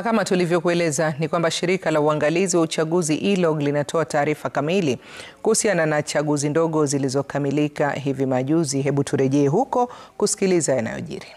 Kama tulivyokueleza ni kwamba shirika la uangalizi wa uchaguzi ELOG linatoa taarifa kamili kuhusiana na chaguzi ndogo zilizokamilika hivi majuzi. Hebu turejee huko kusikiliza yanayojiri.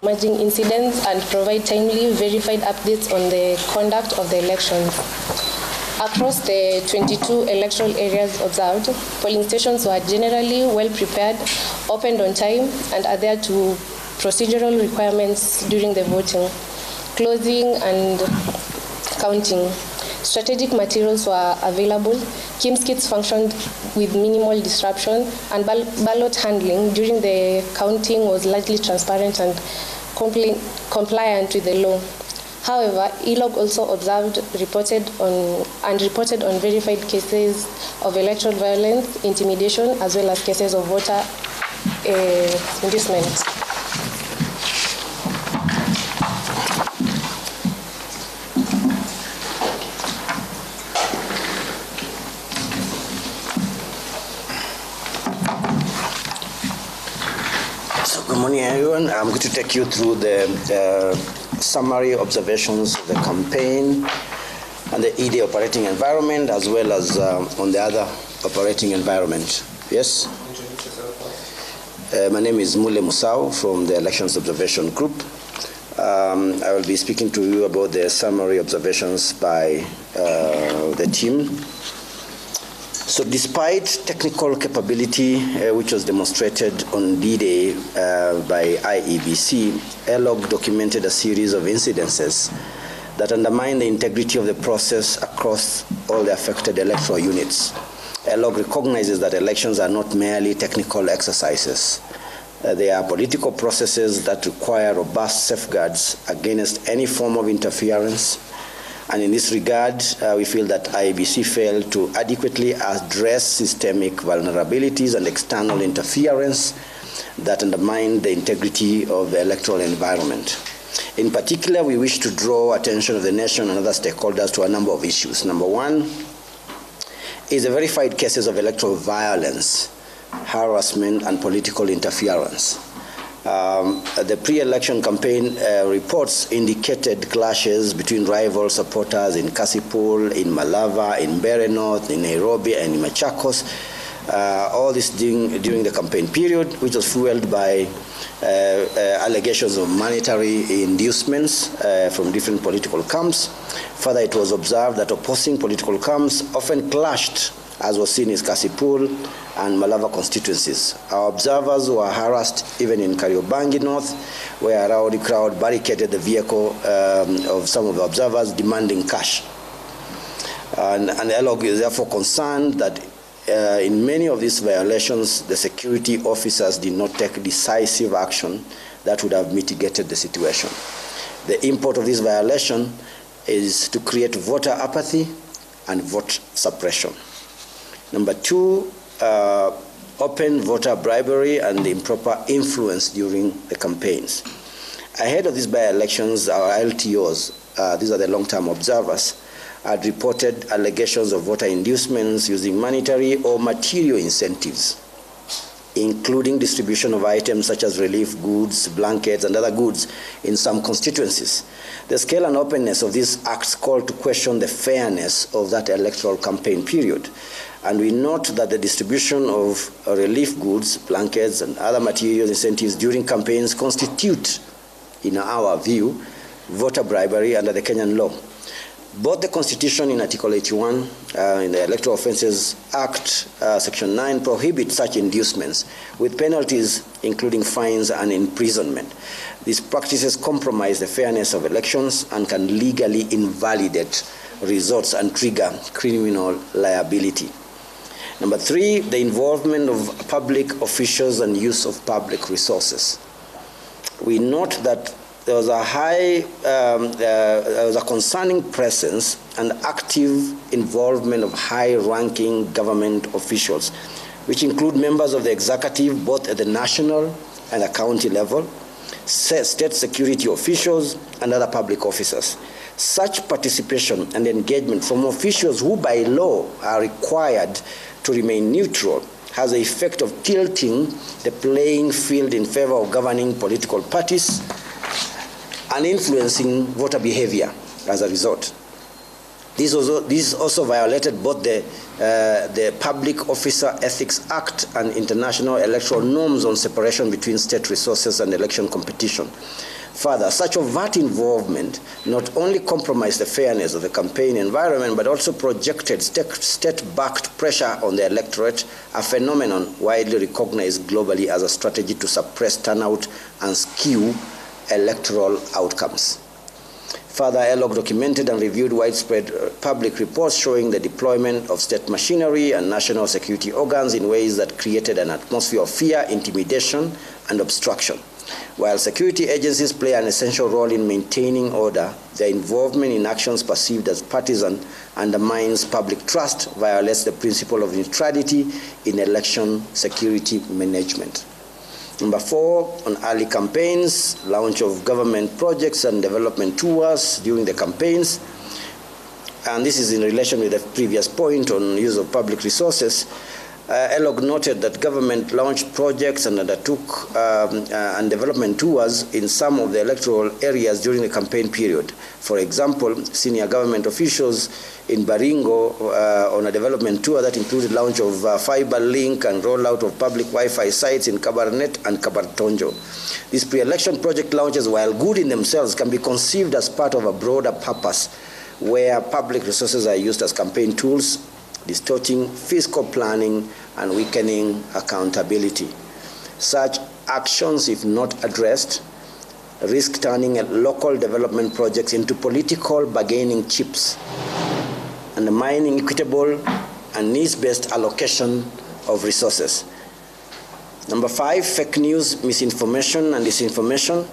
Emerging incidents and provide timely verified updates on the conduct of the elections. Across the 22 electoral areas observed, polling stations were generally well prepared, opened on time, and adhered to procedural requirements during the voting, closing and counting. Strategic materials were available, KIMS kits functioned with minimal disruption, and ballot handling during the counting was largely transparent and compliant with the law. However, ELOG also observed, reported on verified cases of electoral violence, intimidation, as well as cases of voter inducement. Good morning, everyone. I'm going to take you through the summary observations of the campaign and the ED operating environment, as well as on the other operating environment. Yes? My name is Mule Musau from the Elections Observation Group. I will be speaking to you about the summary observations by the team. So despite technical capability, which was demonstrated on D-Day by IEBC, ELOG documented a series of incidences that undermine the integrity of the process across all the affected electoral units. ELOG recognizes that elections are not merely technical exercises. They are political processes that require robust safeguards against any form of interference. And in this regard, we feel that IEBC failed to adequately address systemic vulnerabilities and external interference that undermine the integrity of the electoral environment. In particular, we wish to draw attention of the nation and other stakeholders to a number of issues. Number one is the verified cases of electoral violence, harassment, and political interference. The pre-election campaign reports indicated clashes between rival supporters in Kasipul, in Malava, in Mbeere North, in Nairobi, and in Machakos. All this during the campaign period, which was fueled by allegations of monetary inducements from different political camps. Further, it was observed that opposing political camps often clashed, as was seen in Kasipul and Malava constituencies. Our observers were harassed even in Kariobangi North, where a rowdy crowd barricaded the vehicle of some of the observers demanding cash. And ELOG is therefore concerned that in many of these violations, the security officers did not take decisive action that would have mitigated the situation. The import of this violation is to create voter apathy and vote suppression. Number two, open voter bribery and improper influence during the campaigns. Ahead of these by-elections, our LTOs, these are the long-term observers, had reported allegations of voter inducements using monetary or material incentives, including distribution of items such as relief goods, blankets, and other goods in some constituencies. The scale and openness of these acts call to question the fairness of that electoral campaign period. And we note that the distribution of relief goods, blankets, and other material incentives during campaigns constitute, in our view, voter bribery under the Kenyan law. Both the Constitution in Article 81 in the Electoral Offences Act, Section 9, prohibit such inducements with penalties including fines and imprisonment. These practices compromise the fairness of elections and can legally invalidate results and trigger criminal liability. Number three, the involvement of public officials and use of public resources. We note that there was a concerning presence and active involvement of high-ranking government officials, which include members of the executive, both at the national and the county level, state security officials, and other public officers. Such participation and engagement from officials who by law are required to remain neutral has the effect of tilting the playing field in favor of governing political parties and influencing voter behavior. as a result. This also violated both the Public Officer Ethics Act and international electoral norms on separation between state resources and election competition. Further, such overt involvement not only compromised the fairness of the campaign environment, but also projected state-backed pressure on the electorate, a phenomenon widely recognized globally as a strategy to suppress turnout and skew electoral outcomes. Further, ELOG documented and reviewed widespread public reports showing the deployment of state machinery and national security organs in ways that created an atmosphere of fear, intimidation, and obstruction. While security agencies play an essential role in maintaining order, their involvement in actions perceived as partisan undermines public trust, violates the principle of neutrality in election security management. Number 4, on early campaigns, launch of government projects and development tours during the campaigns. And this is in relation with the previous point on use of public resources. ELOG noted that government launched projects and undertook and development tours in some of the electoral areas during the campaign period. For example, senior government officials in Baringo on a development tour that included launch of fiber link and rollout of public Wi-Fi sites in Kabarnet and Kabartonjo. These pre-election project launches, while good in themselves, can be conceived as part of a broader purpose where public resources are used as campaign tools, distorting fiscal planning and weakening accountability. Such actions, if not addressed, risk turning local development projects into political bargaining chips, undermining equitable and needs-based allocation of resources. Number 5, fake news, misinformation and disinformation.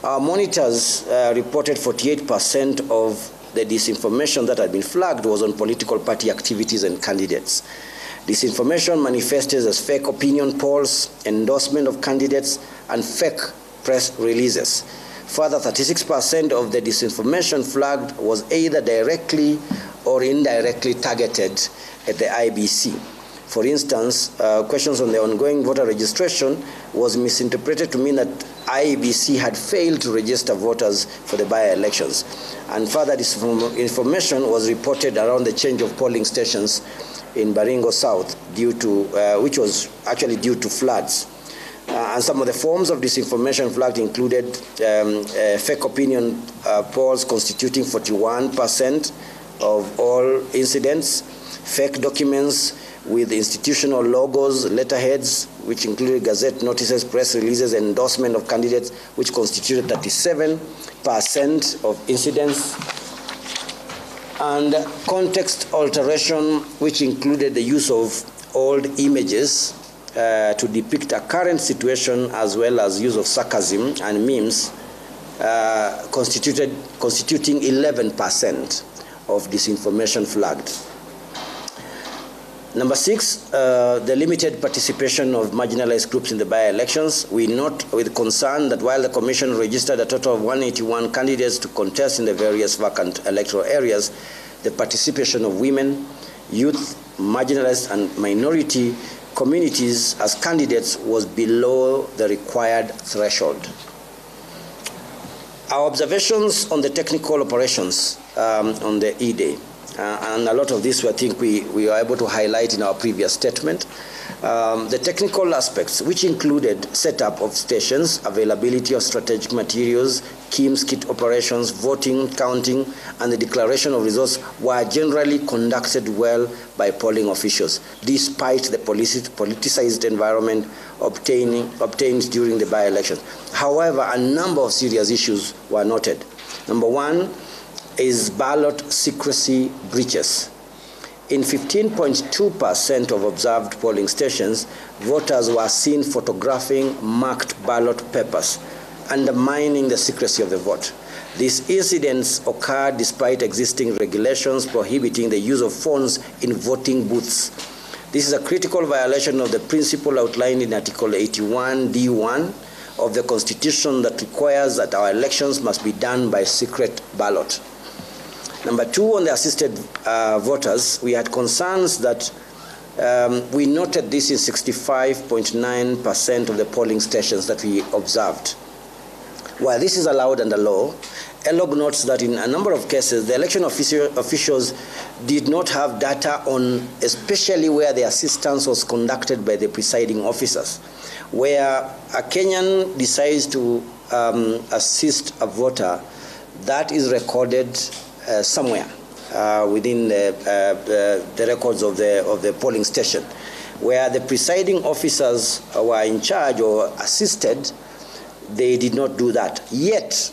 Our monitors reported 48% of the disinformation that had been flagged was on political party activities and candidates. Disinformation manifested as fake opinion polls, endorsement of candidates, and fake press releases. Further, 36% of the disinformation flagged was either directly or indirectly targeted at the IBC. For instance, questions on the ongoing voter registration was misinterpreted to mean that IEBC had failed to register voters for the by-elections. And further disinformation was reported around the change of polling stations in Baringo South, which was actually due to floods. And some of the forms of disinformation flagged included fake opinion polls constituting 41% of all incidents, fake documents with institutional logos, letterheads, which included gazette notices, press releases, and endorsement of candidates, which constituted 37% of incidents, and context alteration, which included the use of old images to depict a current situation, as well as use of sarcasm and memes, constituting 11% of disinformation flagged. Number 6, the limited participation of marginalized groups in the by-elections. We note with concern that while the Commission registered a total of 181 candidates to contest in the various vacant electoral areas, the participation of women, youth, marginalized and minority communities as candidates was below the required threshold. Our observations on the technical operations on the E-Day. And a lot of this I think we were able to highlight in our previous statement. The technical aspects, which included setup of stations, availability of strategic materials, KIMS kit operations, voting, counting, and the declaration of results were generally conducted well by polling officials, despite the politicized environment obtained during the by-election. However, a number of serious issues were noted. Number 1, is ballot secrecy breaches. In 15.2% of observed polling stations, voters were seen photographing marked ballot papers, undermining the secrecy of the vote. These incidents occurred despite existing regulations prohibiting the use of phones in voting booths. This is a critical violation of the principle outlined in Article 81(d)(1) of the Constitution that requires that our elections must be done by secret ballot. Number 2, on the assisted voters, we had concerns that we noted this in 65.9% of the polling stations that we observed. While this is allowed under law, ELOG notes that in a number of cases, the election officials did not have data on, especially where the assistance was conducted by the presiding officers. Where a Kenyan decides to assist a voter, that is recorded somewhere within the records of the polling station. Where the presiding officers were in charge or assisted, they did not do that. Yet,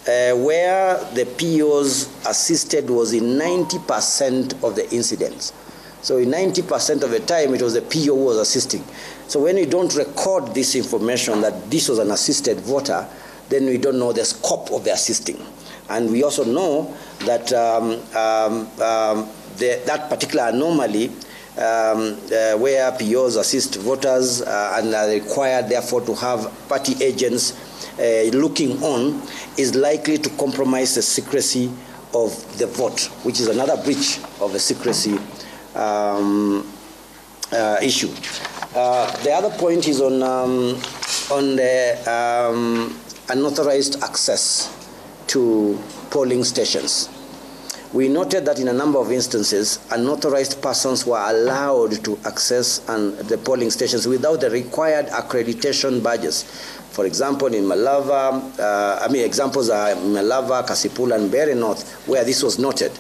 where the POs assisted was in 90% of the incidents. So in 90% of the time, it was the PO who was assisting. So when we don't record this information that this was an assisted voter, then we don't know the scope of the assisting. And we also know that that particular anomaly where POs assist voters and are required therefore to have party agents looking on is likely to compromise the secrecy of the vote, which is another breach of the secrecy issue. The other point is on the unauthorized access to polling stations. We noted that in a number of instances, unauthorized persons were allowed to access the polling stations without the required accreditation badges. For example, in Malava, examples are Malava, Kasipul, and Mbeere North, where this was noted.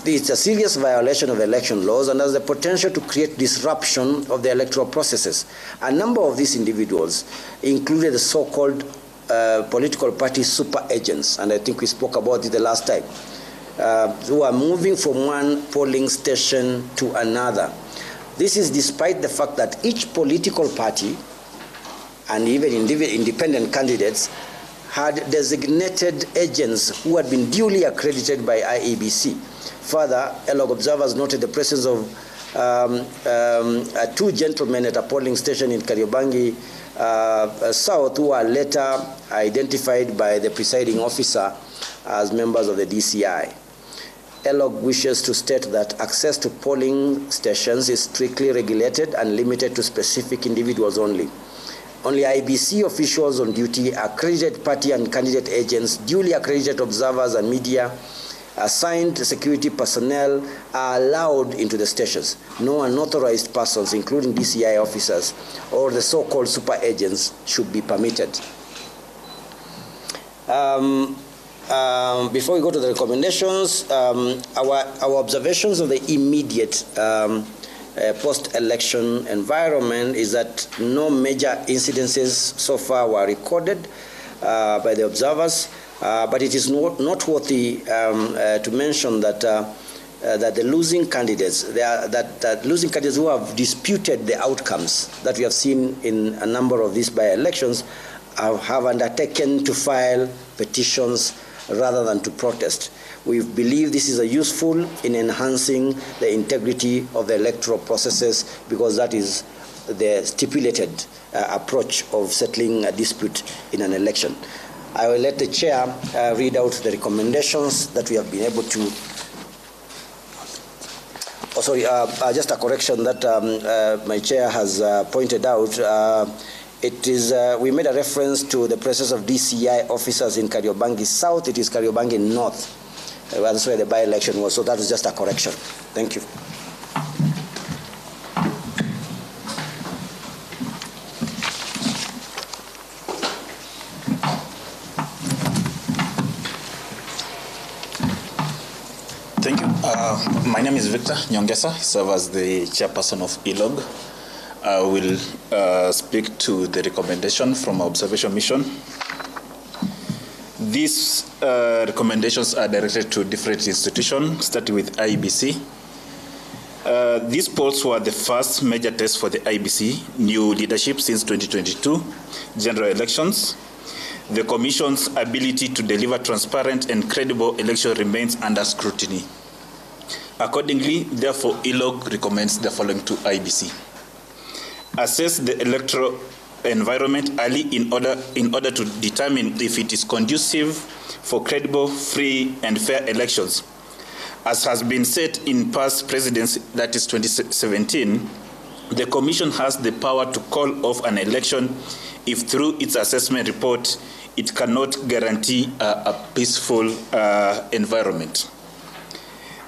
It's a serious violation of election laws and has the potential to create disruption of the electoral processes. A number of these individuals included the so-called political party super agents, and I think we spoke about it the last time, who are moving from one polling station to another. This is despite the fact that each political party and even independent candidates had designated agents who had been duly accredited by IEBC. Further, ELOG observers noted the presence of two gentlemen at a polling station in Kariobangi South who are later identified by the presiding officer as members of the DCI. ELOG wishes to state that access to polling stations is strictly regulated and limited to specific individuals only. Only IBC officials on duty, accredited party and candidate agents, duly accredited observers and media, assigned security personnel are allowed into the stations. No unauthorized persons, including DCI officers or the so-called super agents, should be permitted. Before we go to the recommendations, our observations of the immediate post-election environment is that no major incidences so far were recorded by the observers, but it is noteworthy to mention that that the losing candidates, that losing candidates who have disputed the outcomes that we have seen in a number of these by-elections have undertaken to file petitions rather than to protest. We believe this is useful in enhancing the integrity of the electoral processes because that is the stipulated approach of settling a dispute in an election. I will let the chair read out the recommendations that we have been able to. Oh, sorry, just a correction that my chair has pointed out. It is, we made a reference to the presence of DCI officers in Kariobangi South. It is Kariobangi North. That's where the by-election was. So that was just a correction. Thank you. Thank you. My name is Victor Nyongesa. I serve as the chairperson of ELOG. I will speak to the recommendation from our observation mission. These recommendations are directed to different institutions, starting with IEBC. These polls were the first major test for the IEBC new leadership since 2022 general elections. The Commission's ability to deliver transparent and credible election remains under scrutiny. Accordingly, therefore, ELOG recommends the following to IEBC. Assess the electoral environment early in order to determine if it is conducive for credible, free, and fair elections. As has been said in past presidents, that is 2017, the Commission has the power to call off an election if through its assessment report it cannot guarantee a peaceful environment.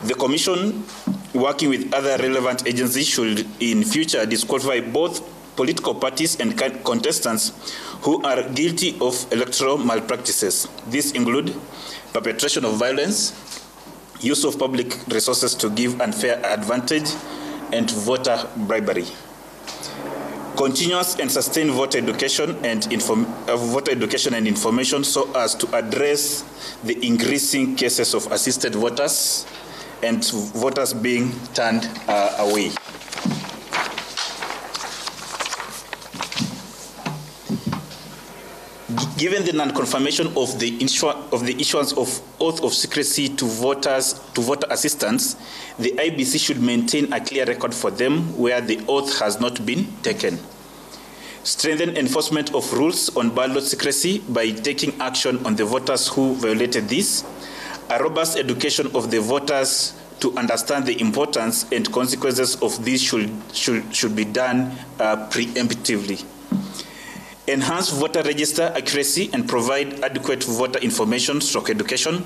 The Commission, working with other relevant agencies, should in future disqualify both political parties and contestants who are guilty of electoral malpractices. These include perpetration of violence, use of public resources to give unfair advantage, and voter bribery. Continuous and sustained voter education and information so as to address the increasing cases of assisted voters and voters being turned away. Given the non-confirmation of the issuance of oath of secrecy to voter assistants, the IBC should maintain a clear record for them where the oath has not been taken. Strengthen enforcement of rules on ballot secrecy by taking action on the voters who violated this. A robust education of the voters to understand the importance and consequences of this should be done preemptively. Enhance voter register accuracy and provide adequate voter information education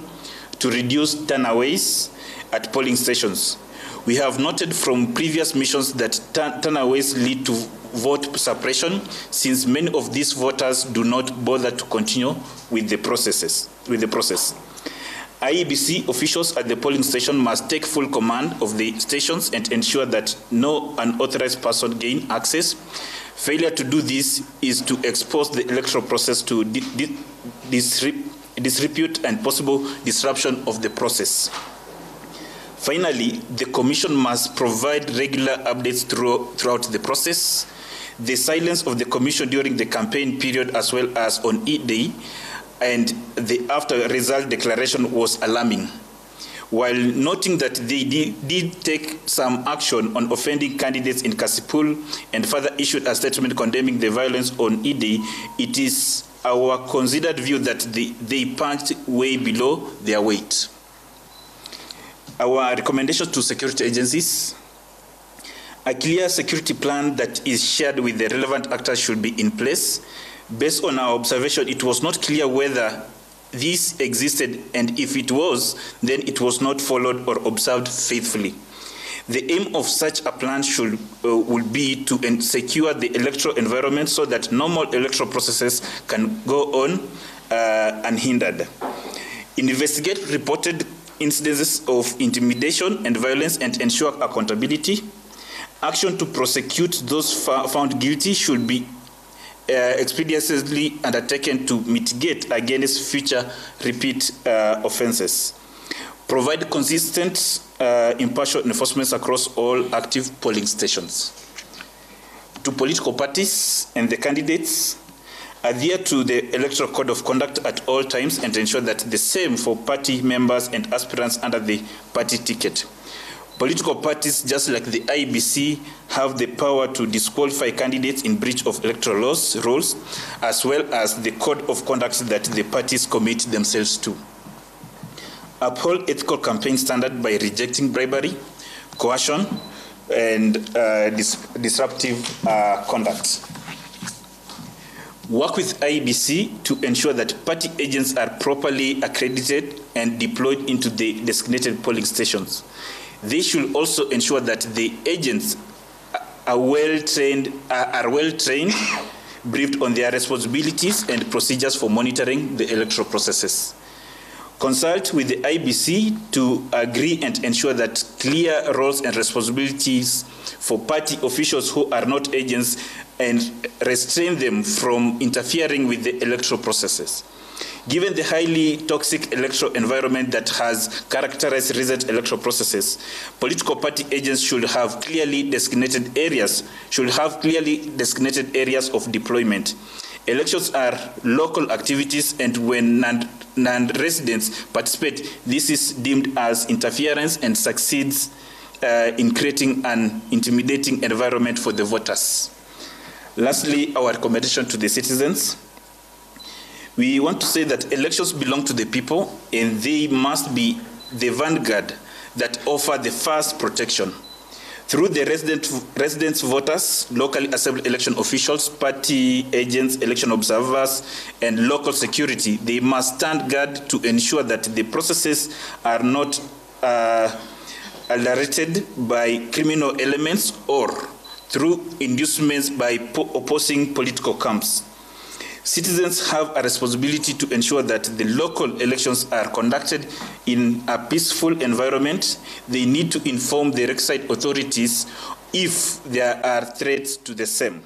to reduce turnaways at polling stations. We have noted from previous missions that turnaways lead to vote suppression, since many of these voters do not bother to continue with the process. IEBC officials at the polling station must take full command of the stations and ensure that no unauthorized person gain access. Failure to do this is to expose the electoral process to disrepute and possible disruption of the process. Finally, the Commission must provide regular updates throughout the process. The silence of the Commission during the campaign period as well as on E-Day and the after result declaration was alarming. While noting that they did take some action on offending candidates in Kasipul and further issued a statement condemning the violence on E-Day, it is our considered view that they punched way below their weight. Our recommendations to security agencies: a clear security plan that is shared with the relevant actors should be in place. Based on our observation, it was not clear whether this existed, and if it was, then it was not followed or observed faithfully. The aim of such a plan will be to secure the electoral environment so that normal electoral processes can go on unhindered. Investigate reported incidences of intimidation and violence and ensure accountability. Action to prosecute those found guilty should be expeditiously undertaken to mitigate against future repeat offenses. Provide consistent, impartial enforcement across all active polling stations. To political parties and the candidates, adhere to the Electoral Code of Conduct at all times and ensure that the same for party members and aspirants under the party ticket. Political parties, just like the IBC, have the power to disqualify candidates in breach of electoral rules, as well as the code of conduct that the parties commit themselves to. Uphold ethical campaign standard by rejecting bribery, coercion, and disruptive conduct. Work with IBC to ensure that party agents are properly accredited and deployed into the designated polling stations. They should also ensure that the agents are well-trained, briefed on their responsibilities and procedures for monitoring the electoral processes. Consult with the IBC to agree and ensure that clear roles and responsibilities for party officials who are not agents and restrain them from interfering with the electoral processes. Given the highly toxic electoral environment that has characterized recent electoral processes, political party agents should have clearly designated areas of deployment. Elections are local activities, and when non-residents participate, this is deemed as interference and succeeds in creating an intimidating environment for the voters. Lastly, our recommendation to the citizens. We want to say that elections belong to the people, and they must be the vanguard that offer the first protection. through the residents, voters, locally assembled election officials, party agents, election observers, and local security, they must stand guard to ensure that the processes are not adulterated by criminal elements or through inducements by opposing political camps. Citizens have a responsibility to ensure that the local elections are conducted in a peaceful environment. They need to inform the requisite authorities if there are threats to the same.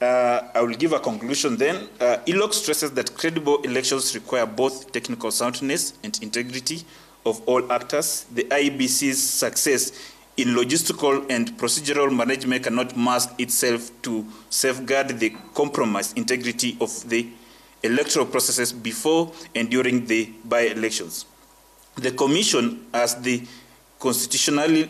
I will give a conclusion then. ELOG stresses that credible elections require both technical soundness and integrity of all actors. The IEBC's success in logistical and procedural management cannot mask itself to safeguard the compromised integrity of the electoral processes before and during the by-elections. The Commission, as the constitutionally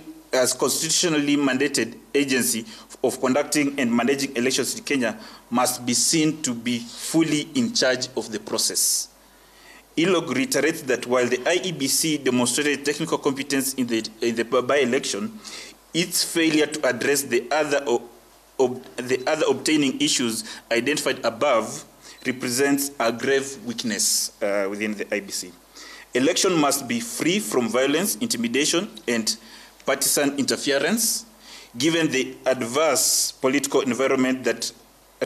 mandated agency of conducting and managing elections in Kenya, must be seen to be fully in charge of the process. ELOG reiterates that while the IEBC demonstrated technical competence in the by-election, its failure to address the other obtaining issues identified above represents a grave weakness within the IEBC. Election must be free from violence, intimidation, and partisan interference, given the adverse political environment that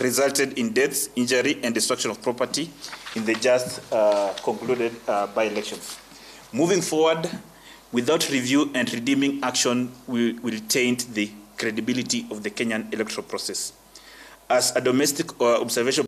resulted in deaths, injury, and destruction of property in the just concluded by-elections. Moving forward, without review and redeeming action, we will taint the credibility of the Kenyan electoral process. As a domestic observation